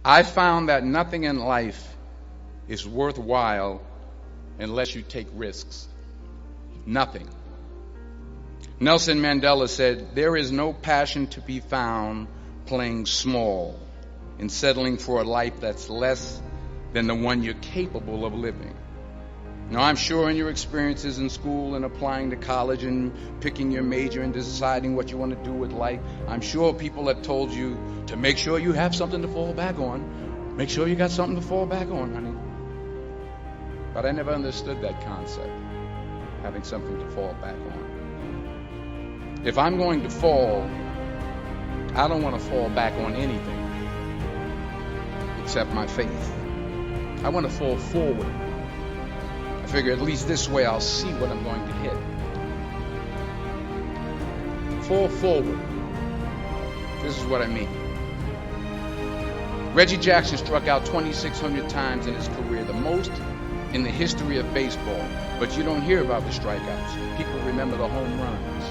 I found that nothing in life is worthwhile unless you take risks. Nothing. Nelson Mandela said, "There is no passion to be found playing small and settling for a life that's less than the one you're capable of living." Now, I'm sure in your experiences in school and applying to college and picking your major and deciding what you want to do with life, I'm sure people have told you to make sure you have something to fall back on. Make sure you got something to fall back on, honey. But I never understood that concept, having something to fall back on. If I'm going to fall, I don't want to fall back on anything except my faith. I want to fall forward. I figure at least this way I'll see what I'm going to hit. Fall forward. This is what I mean. Reggie Jackson struck out 2,600 times in his career, the most in the history of baseball. But you don't hear about the strikeouts. People remember the home runs.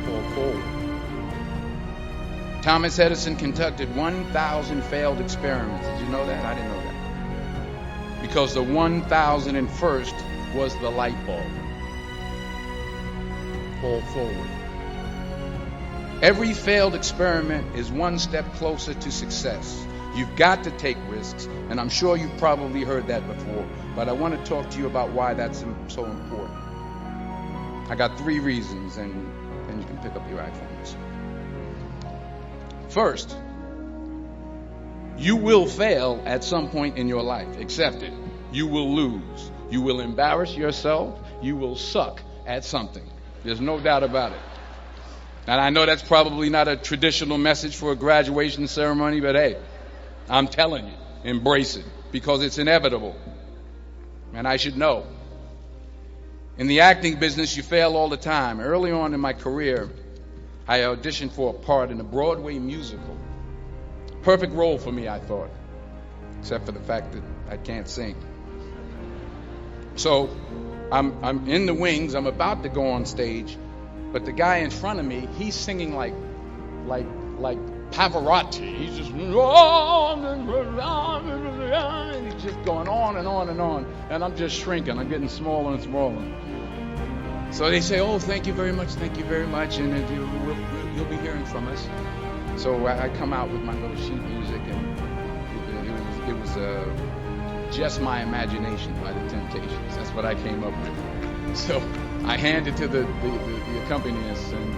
Fall forward. Thomas Edison conducted 1,000 failed experiments. Did you know that? I didn't know that. Because the 1,001st was the light bulb. Fall forward. Every failed experiment is one step closer to success. You've got to take risks, and I'm sure you've probably heard that before, but I want to talk to you about why that's so important. I got 3 reasons, and then you can pick up your iPhones. First, you will fail at some point in your life. Accept it. You will lose. You will embarrass yourself. You will suck at something. There's no doubt about it. And I know that's probably not a traditional message for a graduation ceremony, but hey, I'm telling you, embrace it because it's inevitable. And I should know. In the acting business, you fail all the time. Early on in my career, I auditioned for a part in a Broadway musical. Perfect role for me, I thought, except for the fact that I can't sing. So I'm in the wings. I'm about to go on stage, but the guy in front of me, he's singing like Pavarotti. He's just and he's just going on and on and on, and I'm just shrinking. I'm getting smaller and smaller. So they say, "Oh, thank you very much, and you'll be hearing from us." So I come out with my little sheet music, and it was Just My Imagination by the Temptations. That's what I came up with. So I hand it to the accompanist, and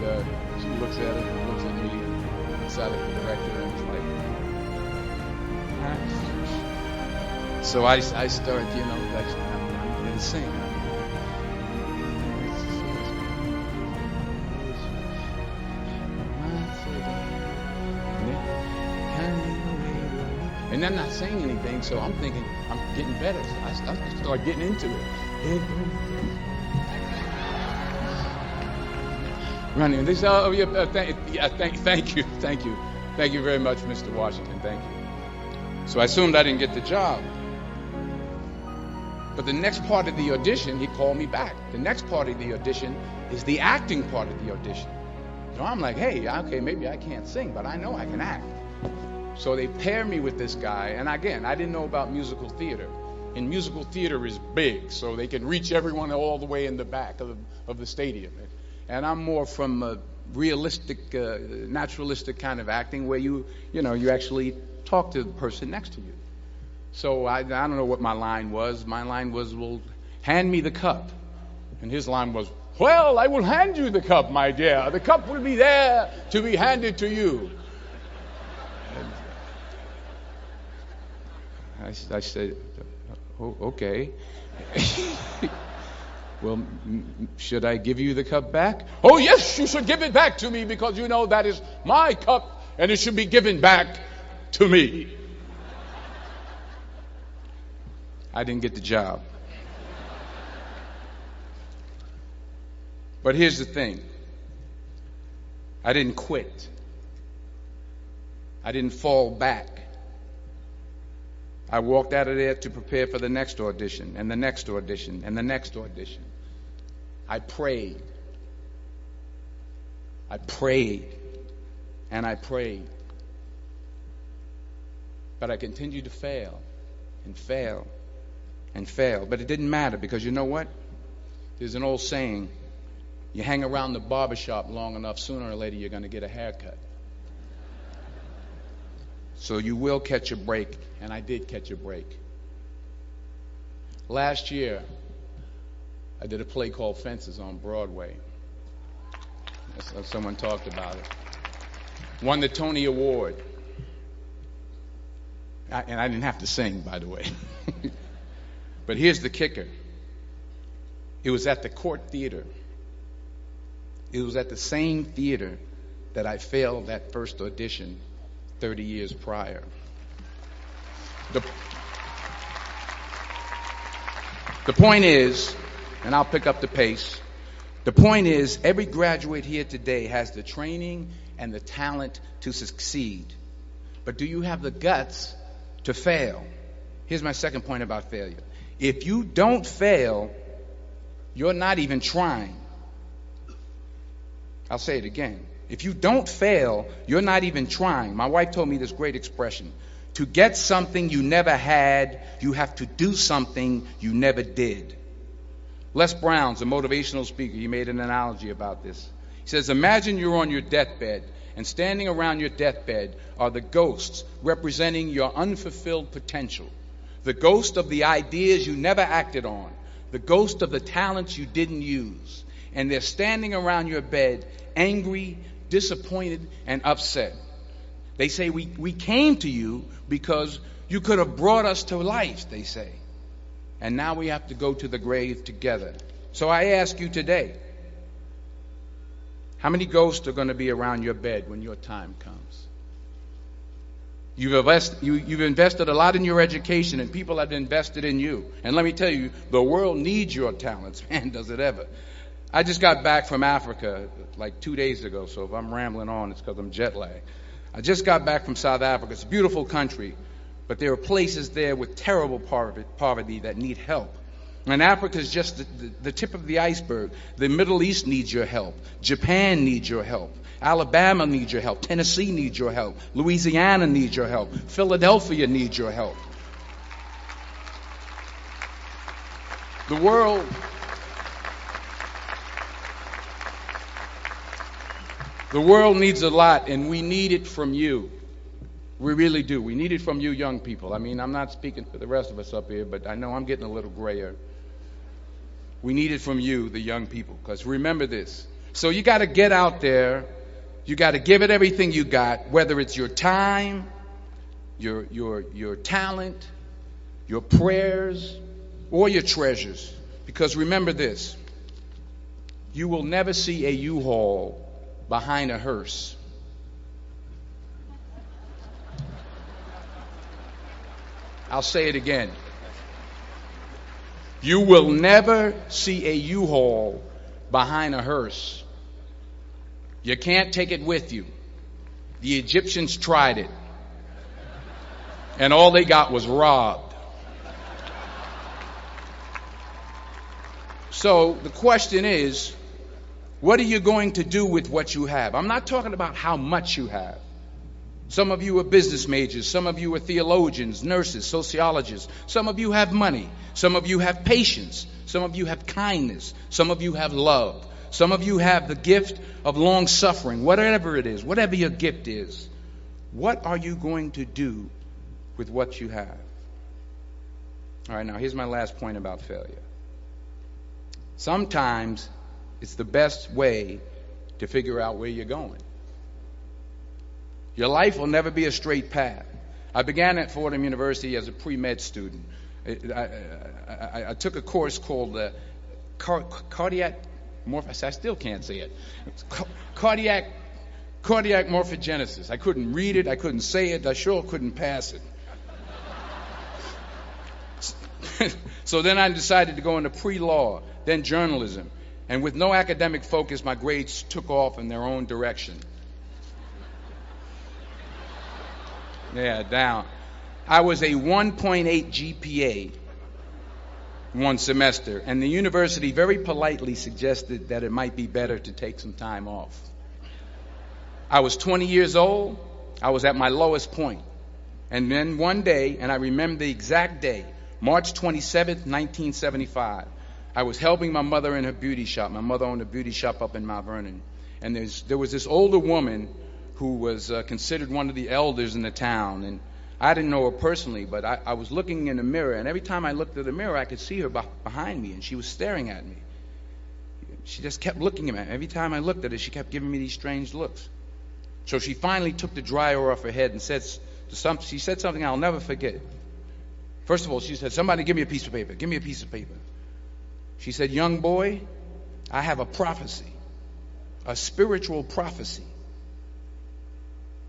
she looks at it, and looks at me, and looks at the director, and it's like, So I start, I'm going to sing. And I'm not saying anything, so I'm thinking I'm getting better. I start getting into it. Running. They say, "Oh, thank you very much, Mr. Washington. Thank you." So I assumed I didn't get the job. But the next part of the audition, he called me back. The next part of the audition is the acting part of the audition. So I'm like, hey, okay, maybe I can't sing, but I know I can act. So they pair me with this guy, and again, I didn't know about musical theater. And musical theater is big, so they can reach everyone all the way in the back of the stadium. And I'm more from a realistic, naturalistic kind of acting where you actually talk to the person next to you. So I don't know what my line was. My line was, "Well, hand me the cup." And his line was, "Well, I will hand you the cup, my dear. The cup will be there to be handed to you." I said, "Oh, okay." "Well, should I give you the cup back?" "Oh, yes, you should give it back to me because that is my cup and it should be given back to me." I didn't get the job. But here's the thing. I didn't quit. I didn't fall back. I walked out of there to prepare for the next audition and the next audition and the next audition. I prayed. I prayed and I prayed. But I continued to fail and fail and fail. But it didn't matter, because you know what? There's an old saying, you hang around the barbershop long enough, sooner or later you're going to get a haircut. So you will catch a break, and I did catch a break. Last year, I did a play called Fences on Broadway. Someone talked about it. Won the Tony Award. And I didn't have to sing, by the way. But here's the kicker. It was at the Court Theater. It was at the same theater that I failed that first audition 30 years prior. The point is, and I'll pick up the pace, the point is, every graduate here today has the training and the talent to succeed. But do you have the guts to fail? Here's my second point about failure. If you don't fail, you're not even trying. I'll say it again. If you don't fail, you're not even trying. My wife told me this great expression. To get something you never had, you have to do something you never did. Les Brown's a motivational speaker. He made an analogy about this. He says, imagine you're on your deathbed, and standing around your deathbed are the ghosts representing your unfulfilled potential. The ghost of the ideas you never acted on. The ghost of the talents you didn't use. And they're standing around your bed, angry, disappointed, and upset. They say, we came to you because you could have brought us to life, they say. And now we have to go to the grave together. So I ask you today, how many ghosts are going to be around your bed when your time comes? You've invested a lot in your education, and people have invested in you. And let me tell you, the world needs your talents. Man, does it ever. I just got back from Africa like 2 days ago, so if I'm rambling on, it's because I'm jet lagged. I just got back from South Africa. It's a beautiful country, but there are places there with terrible poverty that need help. And Africa is just the tip of the iceberg. The Middle East needs your help. Japan needs your help. Alabama needs your help. Tennessee needs your help. Louisiana needs your help. Philadelphia needs your help. The world needs a lot, and we need it from you. We really do. We need it from you young people. I mean, I'm not speaking for the rest of us up here, but I know I'm getting a little grayer. We need it from you, the young people, because remember this. So you got to get out there. You got to give it everything you got, whether it's your time, your talent, your prayers, or your treasures. Because remember this. You will never see a U-Haul behind a hearse. I'll say it again. You will never see a U-Haul behind a hearse. You can't take it with you. The Egyptians tried it, and all they got was robbed. So the question is, what are you going to do with what you have? I'm not talking about how much you have. Some of you are business majors. Some of you are theologians, nurses, sociologists. Some of you have money. Some of you have patience. Some of you have kindness. Some of you have love. Some of you have the gift of long suffering. Whatever it is, whatever your gift is, what are you going to do with what you have? All right, now here's my last point about failure. Sometimes it's the best way to figure out where you're going. Your life will never be a straight path. I began at Fordham University as a pre-med student. I took a course called cardiac morphogenesis. I still can't say it. Cardiac morphogenesis. I couldn't read it. I couldn't say it. I sure couldn't pass it. So then I decided to go into pre-law, then journalism. And with no academic focus, my grades took off in their own direction. Yeah, down. I was a 1.8 GPA one semester, and the university very politely suggested that it might be better to take some time off. I was 20 years old. I was at my lowest point. And then one day, and I remember the exact day, March 27th, 1975, I was helping my mother in her beauty shop. My mother owned a beauty shop up in Mount Vernon. And there was this older woman who was considered one of the elders in the town. And I didn't know her personally, but I was looking in the mirror, and every time I looked at the mirror, I could see her behind me, and she was staring at me. She just kept looking at me. Every time I looked at her, she kept giving me these strange looks. So she finally took the dryer off her head and she said something I'll never forget. First of all, she said, "Somebody give me a piece of paper. Give me a piece of paper." She said, "Young boy, I have a prophecy, a spiritual prophecy."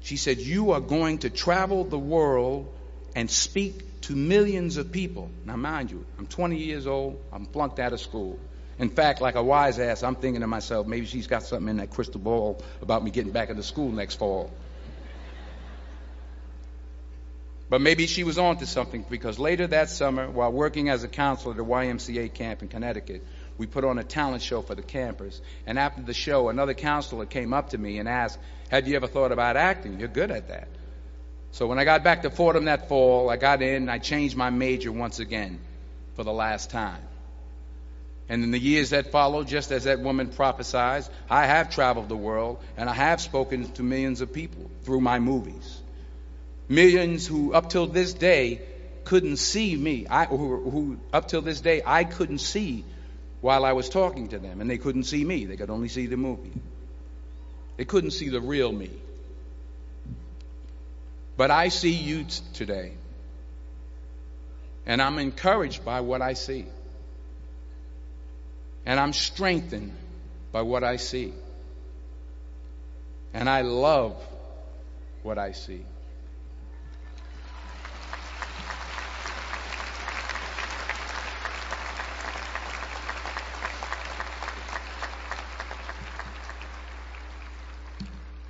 She said, "You are going to travel the world and speak to millions of people." Now, mind you, I'm 20 years old. I'm flunked out of school. In fact, like a wise ass, I'm thinking to myself, maybe she's got something in that crystal ball about me getting back into school next fall. But maybe she was on to something, because later that summer, while working as a counselor at a YMCA camp in Connecticut, we put on a talent show for the campers. And after the show, another counselor came up to me and asked, "Have you ever thought about acting? You're good at that." So when I got back to Fordham that fall, I got in and I changed my major once again for the last time. And in the years that followed, just as that woman prophesied, I have traveled the world and I have spoken to millions of people through my movies. Millions who up till this day couldn't see me, who up till this day I couldn't see while I was talking to them, and they couldn't see me. They could only see the movie. They couldn't see the real me. But I see you today, and I'm encouraged by what I see. And I'm strengthened by what I see. And I love what I see.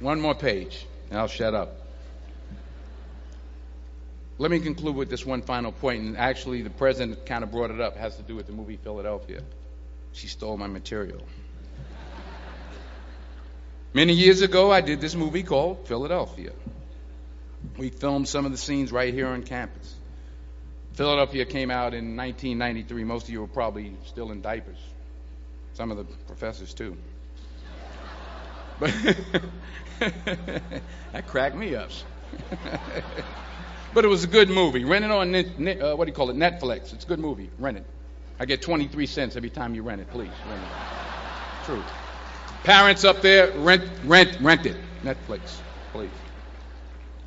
One more page, and I'll shut up. Let me conclude with this one final point, and actually the president kind of brought it up. It has to do with the movie Philadelphia. She stole my material. Many years ago, I did this movie called Philadelphia. We filmed some of the scenes right here on campus. Philadelphia came out in 1993. Most of you were probably still in diapers. Some of the professors, too. But that cracked me up. But it was a good movie. Rent it on, Netflix. It's a good movie. Rent it. I get 23 cents every time you rent it. Please, rent it. True. Parents up there, rent it. Netflix, please.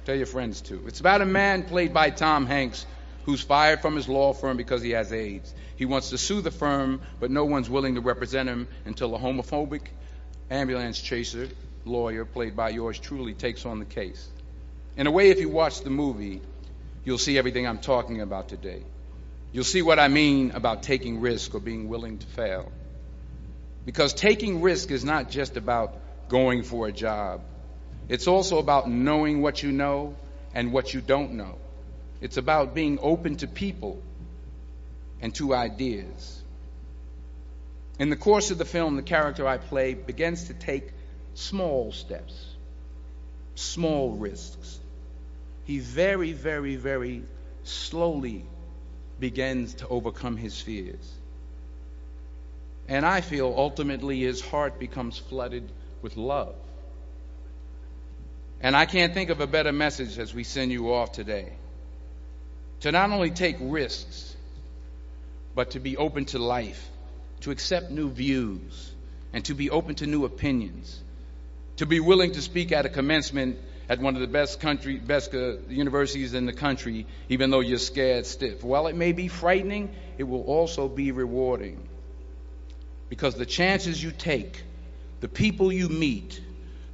Tell your friends, too. It's about a man played by Tom Hanks who's fired from his law firm because he has AIDS. He wants to sue the firm, but no one's willing to represent him until a homophobic ambulance chaser lawyer, played by yours truly, takes on the case. In a way, if you watch the movie, you'll see everything I'm talking about today. You'll see what I mean about taking risk or being willing to fail. Because taking risk is not just about going for a job. It's also about knowing what you know and what you don't know. It's about being open to people and to ideas. In the course of the film, the character I play begins to take small steps, small risks. He very, very, very slowly begins to overcome his fears. And I feel ultimately his heart becomes flooded with love. And I can't think of a better message as we send you off today. To not only take risks, but to be open to life, to accept new views, and to be open to new opinions, to be willing to speak at a commencement at one of the best universities in the country, even though you're scared stiff. While it may be frightening, it will also be rewarding. Because the chances you take, the people you meet,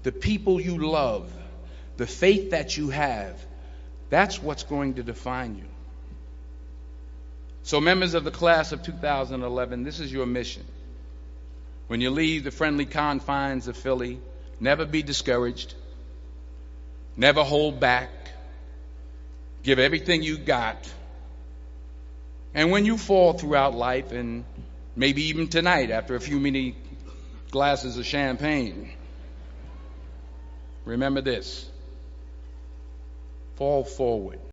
the people you love, the faith that you have, that's what's going to define you. So members of the class of 2011, this is your mission. When you leave the friendly confines of Philly, never be discouraged. Never hold back. Give everything you got. And when you fall throughout life, and maybe even tonight after a few many glasses of champagne, remember this: fall forward.